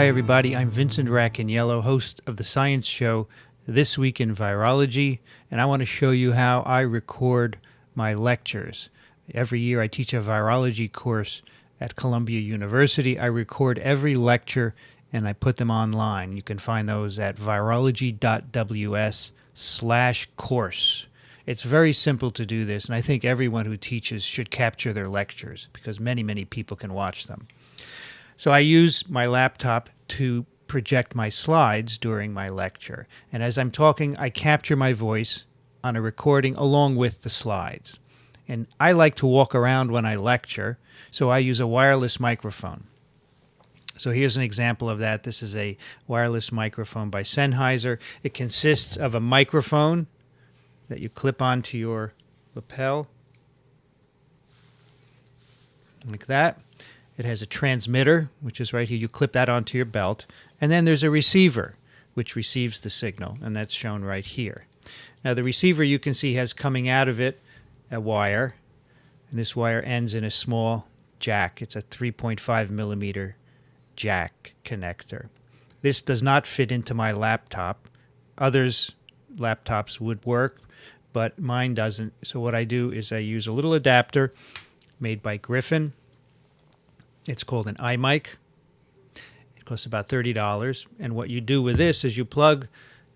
Hi everybody, I'm Vincent Racaniello, host of the science show This Week in Virology, and I want to show you how I record my lectures. Every year I teach a virology course at Columbia University. I record every lecture and I put them online. You can find those at virology.ws/course. It's very simple to do this, and I think everyone who teaches should capture their lectures because many people can watch them. So I use my laptop to project my slides during my lecture. And as I'm talking, I capture my voice on a recording along with the slides. And I like to walk around when I lecture, so I use a wireless microphone. So here's an example of that. This is a wireless microphone by Sennheiser. It consists of a microphone that you clip onto your lapel, like that. It has a transmitter, which is right here. You clip that onto your belt. And then there's a receiver, which receives the signal, and that's shown right here. Now, the receiver, you can see, has coming out of it a wire, and this wire ends in a small jack. It's a 3.5 millimeter jack connector. This does not fit into my laptop. Others' laptops would work, but mine doesn't. So what I do is I use a little adapter made by Griffin. It's called an iMic. It costs about $30. And what you do with this is you plug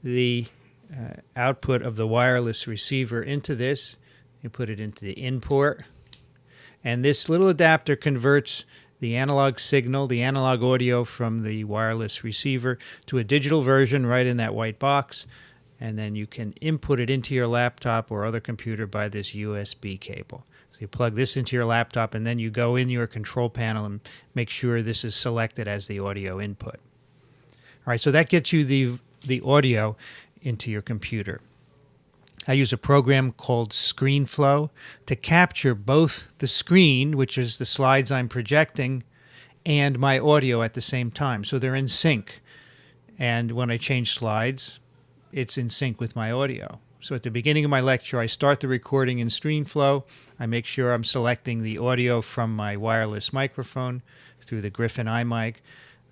the output of the wireless receiver into this. You put it into the in port. And this little adapter converts the analog signal, the analog audio from the wireless receiver to a digital version right in that white box. And then you can input it into your laptop or other computer by this USB cable. So you plug this into your laptop, and then you go in your control panel and make sure this is selected as the audio input. All right, so that gets you the audio into your computer. I use a program called ScreenFlow to capture both the screen, which is the slides I'm projecting, and my audio at the same time. So they're in sync. And when I change slides, it's in sync with my audio. So at the beginning of my lecture, I start the recording in ScreenFlow. I make sure I'm selecting the audio from my wireless microphone through the Griffin iMic.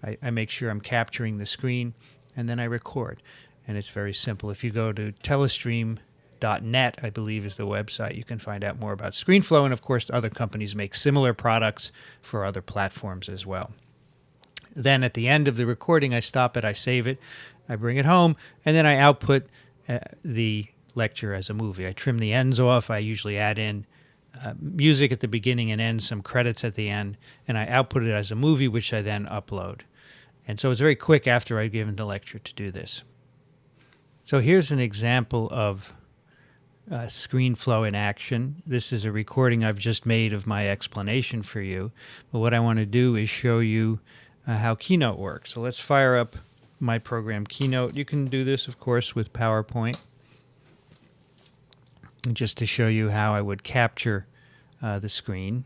I make sure I'm capturing the screen, and then I record. And it's very simple. If you go to telestream.net, I believe is the website, you can find out more about ScreenFlow. And of course, other companies make similar products for other platforms as well. Then at the end of the recording, I stop it, I save it, I bring it home, and then I output the lecture as a movie. I trim the ends off. I usually add in music at the beginning and end, some credits at the end, and I output it as a movie, which I then upload. And so it's very quick after I've given the lecture to do this. So here's an example of ScreenFlow in action. This is a recording I've just made of my explanation for you. But what I want to do is show you how Keynote works. So let's fire up my program Keynote. You can do this, of course, with PowerPoint. Just to show you how I would capture the screen.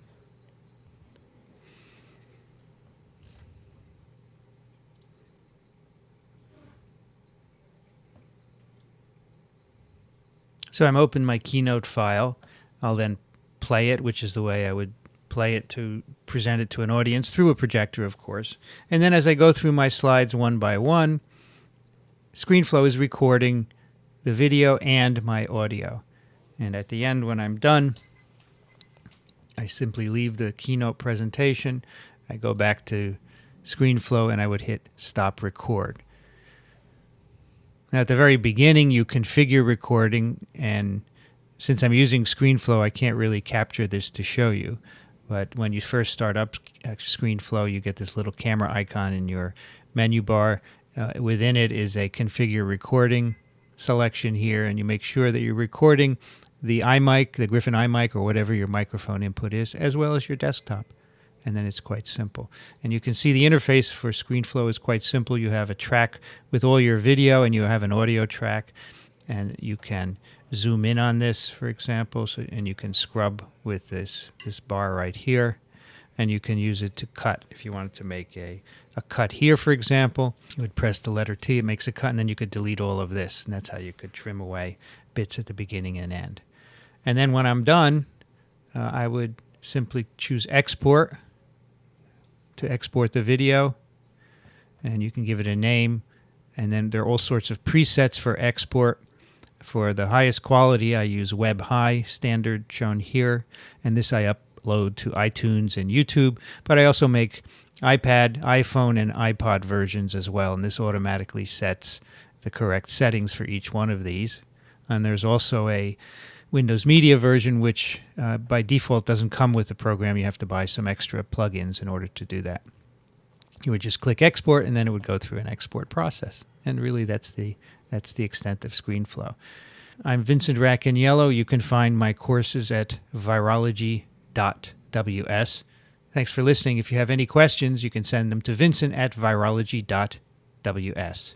So I'm open my Keynote file. I'll then play it, which is the way I would play it to present it to an audience, through a projector, of course. And then as I go through my slides one by one, ScreenFlow is recording the video and my audio. And at the end, when I'm done, I simply leave the Keynote presentation. I go back to ScreenFlow and I would hit stop record. Now, at the very beginning, you configure recording, and since I'm using ScreenFlow, I can't really capture this to show you. But when you first start up ScreenFlow, you get this little camera icon in your menu bar. Within it is a configure recording selection here, and you make sure that you're recording the iMic, the Griffin iMic, or whatever your microphone input is, as well as your desktop. And then it's quite simple. And you can see the interface for ScreenFlow is quite simple. You have a track with all your video, and you have an audio track. And you can zoom in on this, for example, and you can scrub with this bar right here. And you can use it to cut. If you wanted to make a cut here, for example, you would press the letter T, it makes a cut, and then you could delete all of this. And that's how you could trim away bits at the beginning and end. And then when I'm done, I would simply choose Export to export the video. and you can give it a name. And then there are all sorts of presets for export. For the highest quality, I use Web High standard shown here, and this I upload to iTunes and YouTube, but I also make iPad, iPhone, and iPod versions as well, and this automatically sets the correct settings for each one of these. And there's also a Windows Media version, which by default doesn't come with the program. You have to buy some extra plugins in order to do that. You would just click export, and then it would go through an export process. And really, that's the extent of ScreenFlow. I'm Vincent Racaniello. You can find my courses at virology.ws. Thanks for listening. If you have any questions, you can send them to Vincent at virology.ws.